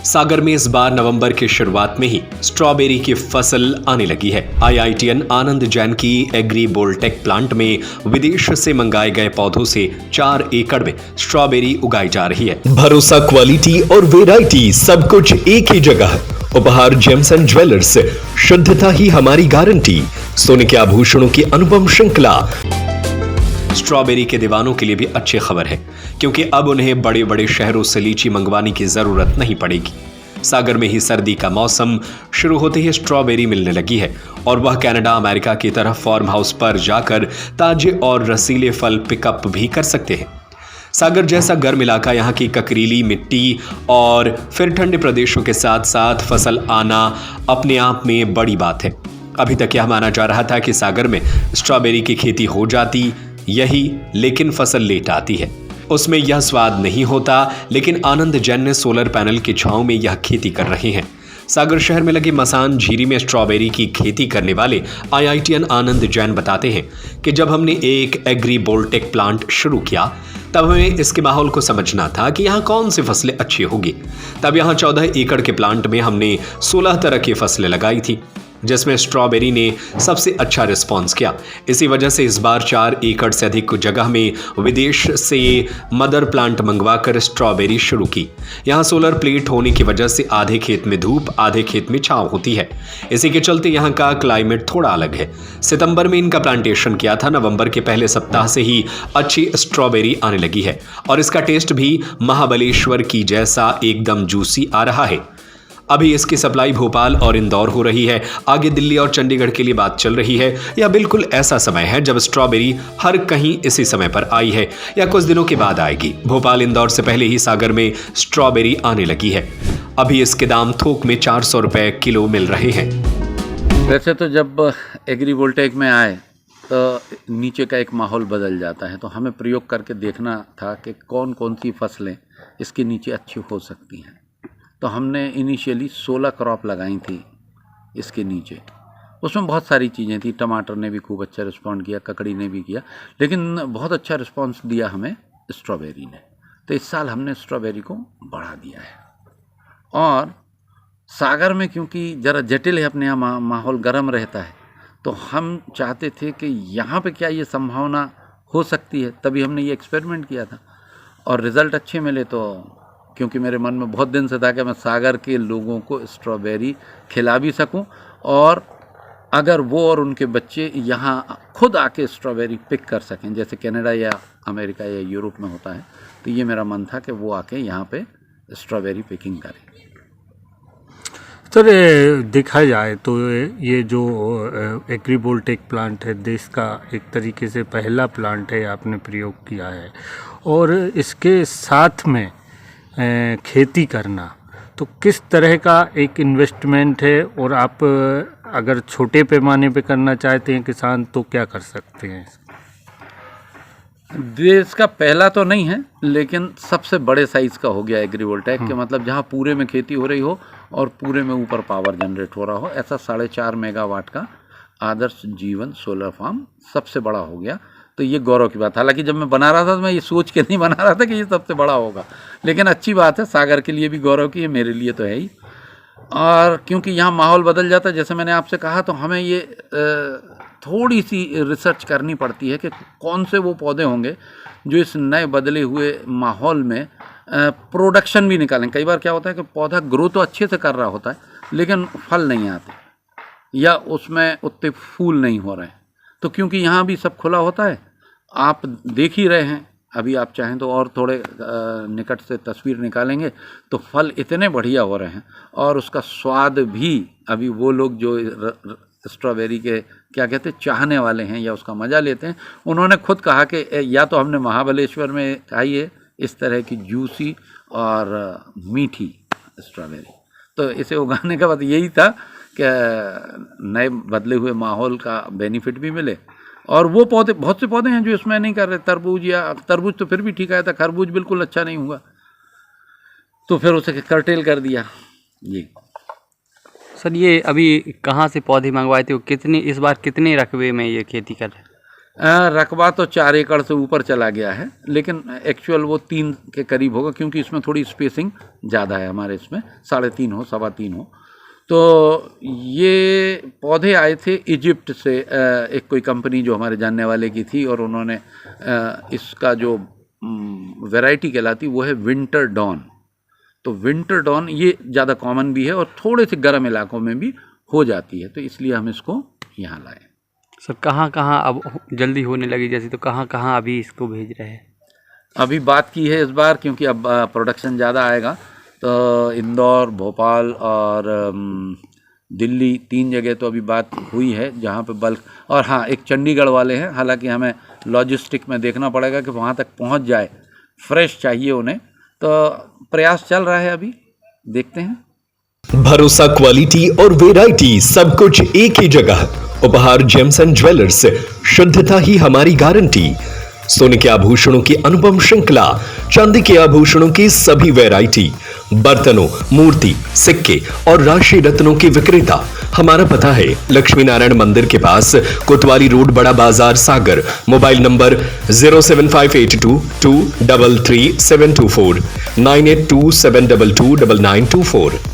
सागर में इस बार नवंबर की शुरुआत में ही स्ट्रॉबेरी की फसल आने लगी है। आईआईटीएन आनंद जैन की एग्री बोल्टेक प्लांट में विदेश से मंगाए गए पौधों से 4 एकड़ में स्ट्रॉबेरी उगाई जा रही है। भरोसा, क्वालिटी और वेराइटी सब कुछ एक ही जगह। उपहार जेम्स एंड ज्वेलर्स, शुद्धता ही हमारी गारंटी। सोने के आभूषणों की अनुपम श्रृंखला। स्ट्रॉबेरी के दीवानों के लिए भी अच्छी खबर है, क्योंकि अब उन्हें बड़े बड़े शहरों से लीची मंगवाने की जरूरत नहीं पड़ेगी। सागर में ही सर्दी का मौसम शुरू होते ही स्ट्रॉबेरी मिलने लगी है और वह कनाडा, अमेरिका की तरह फार्म हाउस पर जाकर ताजे और रसीले फल पिकअप भी कर सकते हैं। सागर जैसा गर्म इलाका, यहाँ की ककरीली मिट्टी और फिर ठंडे प्रदेशों के साथ साथ फसल आना अपने आप में बड़ी बात है। अभी तक यह माना जा रहा था कि सागर में स्ट्रॉबेरी की खेती हो जाती यही, लेकिन फसल लेट आती है, उसमें यह स्वाद नहीं होता। लेकिन आनंद जैन ने सोलर पैनल की छांव में यह खेती कर रहे हैं। सागर शहर में लगे मसान झीरी में स्ट्रॉबेरी की खेती करने वाले आईआईटीएन आनंद जैन बताते हैं कि जब हमने एक एग्री बोल्टेक प्लांट शुरू किया तब हमें इसके माहौल को समझना था कि यहाँ कौन सी फसलें अच्छी होगी। तब यहाँ 14 एकड़ के प्लांट में हमने 16 तरह की फसलें लगाई थी, जिसमें स्ट्रॉबेरी ने सबसे अच्छा रिस्पॉन्स किया। इसी वजह से इस बार 4 एकड़ से अधिक जगह में विदेश से मदर प्लांट मंगवाकर स्ट्रॉबेरी शुरू की। यहाँ सोलर प्लेट होने की वजह से आधे खेत में धूप, आधे खेत में छांव होती है। इसी के चलते यहाँ का क्लाइमेट थोड़ा अलग है। सितंबर में इनका प्लांटेशन किया था। नवंबर के पहले सप्ताह से ही अच्छी स्ट्रॉबेरी आने लगी है और इसका टेस्ट भी महाबलेश्वर की जैसा एकदम जूसी आ रहा है। अभी इसकी सप्लाई भोपाल और इंदौर हो रही है। आगे दिल्ली और चंडीगढ़ के लिए बात चल रही है। यह बिल्कुल ऐसा समय है जब स्ट्रॉबेरी हर कहीं इसी समय पर आई है या कुछ दिनों के बाद आएगी। भोपाल, इंदौर से पहले ही सागर में स्ट्रॉबेरी आने लगी है। अभी इसके दाम थोक में 400 रुपए किलो मिल रहे हैं। वैसे तो जब एग्री वोल्टेक में आए तो नीचे का एक माहौल बदल जाता है, तो हमें प्रयोग करके देखना था कि कौन कौन सी फसलें इसके नीचे अच्छी हो सकती हैं। तो हमने इनिशियली 16 क्रॉप लगाई थी इसके नीचे। उसमें बहुत सारी चीज़ें थी। टमाटर ने भी खूब अच्छा रिस्पॉन्ड किया, ककड़ी ने भी किया, लेकिन बहुत अच्छा रिस्पॉन्स दिया हमें स्ट्रॉबेरी ने। तो इस साल हमने स्ट्रॉबेरी को बढ़ा दिया है। और सागर में क्योंकि ज़रा जटिल है, अपने यहाँ माहौल गर्म रहता है, तो हम चाहते थे कि यहाँ पे क्या ये संभावना हो सकती है, तभी हमने ये एक्सपेरिमेंट किया था और रिज़ल्ट अच्छे मिले। तो क्योंकि मेरे मन में बहुत दिन से था कि मैं सागर के लोगों को स्ट्रॉबेरी खिला भी सकूं, और अगर वो और उनके बच्चे यहाँ खुद आके स्ट्रॉबेरी पिक कर सकें, जैसे कनाडा या अमेरिका या यूरोप में होता है, तो ये मेरा मन था कि वो आके यहाँ पे स्ट्रॉबेरी पिकिंग करें। सर, देखा जाए तो ये जो एग्री बोल्टेक प्लांट है, देश का एक तरीके से पहला प्लांट है, आपने प्रयोग किया है, और इसके साथ में खेती करना, तो किस तरह का एक इन्वेस्टमेंट है, और आप अगर छोटे पैमाने पे करना चाहते हैं किसान, तो क्या कर सकते हैं? देश का पहला तो नहीं है, लेकिन सबसे बड़े साइज़ का हो गया एग्रीवोल्टेक के, मतलब जहाँ पूरे में खेती हो रही हो और पूरे में ऊपर पावर जनरेट हो रहा हो, ऐसा 4.5 मेगावाट का आदर्श जीवन सोलर फार्म सबसे बड़ा हो गया। तो ये गौरव की बात। हालांकि जब मैं बना रहा था तो मैं ये सोच के नहीं बना रहा था कि ये सबसे बड़ा होगा, लेकिन अच्छी बात है, सागर के लिए भी गौरव की, ये मेरे लिए तो है ही। और क्योंकि यहाँ माहौल बदल जाता है, जैसे मैंने आपसे कहा, तो हमें ये थोड़ी सी रिसर्च करनी पड़ती है कि कौन से वो पौधे होंगे जो इस नए बदले हुए माहौल में प्रोडक्शन भी निकालें। कई बार क्या होता है कि पौधा ग्रो तो अच्छे से कर रहा होता है, लेकिन फल नहीं आते या उसमें उतने फूल नहीं हो रहे हैं। तो क्योंकि यहाँ भी सब खुला होता है, आप देख ही रहे हैं, अभी आप चाहें तो और थोड़े निकट से तस्वीर निकालेंगे तो फल इतने बढ़िया हो रहे हैं, और उसका स्वाद भी, अभी वो लोग जो स्ट्रॉबेरी के क्या कहते हैं चाहने वाले हैं या उसका मज़ा लेते हैं, उन्होंने खुद कहा कि या तो हमने महाबलेश्वर में खाई है इस तरह की जूसी और मीठी स्ट्रॉबेरी। तो इसे उगाने का बाद यही था कि नए बदले हुए माहौल का बेनिफिट भी मिले, और वो पौधे, बहुत से पौधे हैं जो इसमें नहीं कर रहे। तरबूज तो फिर भी ठीक आया था, खरबूज बिल्कुल अच्छा नहीं हुआ, तो फिर उसे कर्टेल कर दिया। जी सर, ये अभी कहाँ से पौधे मंगवाए थे, कितने, इस बार कितने रकबे में ये खेती कर रहे हैं? रकबा तो 4 एकड़ से ऊपर चला गया है, लेकिन एक्चुअल वो 3 के करीब होगा, क्योंकि इसमें थोड़ी स्पेसिंग ज़्यादा है हमारे इसमें, 3.5 हो 3.25 हो। तो ये पौधे आए थे इजिप्ट से, एक कोई कंपनी जो हमारे जानने वाले की थी, और उन्होंने इसका जो वैरायटी कहलाती वो है विंटर डॉन। तो विंटर डॉन ये ज़्यादा कॉमन भी है और थोड़े से गर्म इलाकों में भी हो जाती है, तो इसलिए हम इसको यहाँ लाए। सर कहाँ कहाँ अब जल्दी होने लगी जैसे, तो कहाँ कहाँ अभी इसको भेज रहे हैं? अभी बात की है इस बार, क्योंकि अब प्रोडक्शन ज़्यादा आएगा, तो इंदौर, भोपाल और दिल्ली 3 जगह तो अभी बात हुई है जहाँ पे बल्क, और हाँ एक चंडीगढ़ वाले हैं, हालांकि हमें लॉजिस्टिक में देखना पड़ेगा कि वहाँ तक पहुँच जाए, फ्रेश चाहिए उन्हें, तो प्रयास चल रहा है, अभी देखते हैं। भरोसा, क्वालिटी और वैरायटी सब कुछ एक ही जगह। उपहार जेम्स एंड ज्वेलर्स, शुद्धता ही हमारी गारंटी। सोने के आभूषणों की अनुपम श्रृंखला, चांदी के आभूषणों की सभी वैरायटी, बर्तनों, मूर्ति, सिक्के और राशि रत्नों के विक्रेता। हमारा पता है लक्ष्मी नारायण मंदिर के पास, कोतवाली रोड, बड़ा बाजार, सागर। Mobile number 07582233724, 9827229924।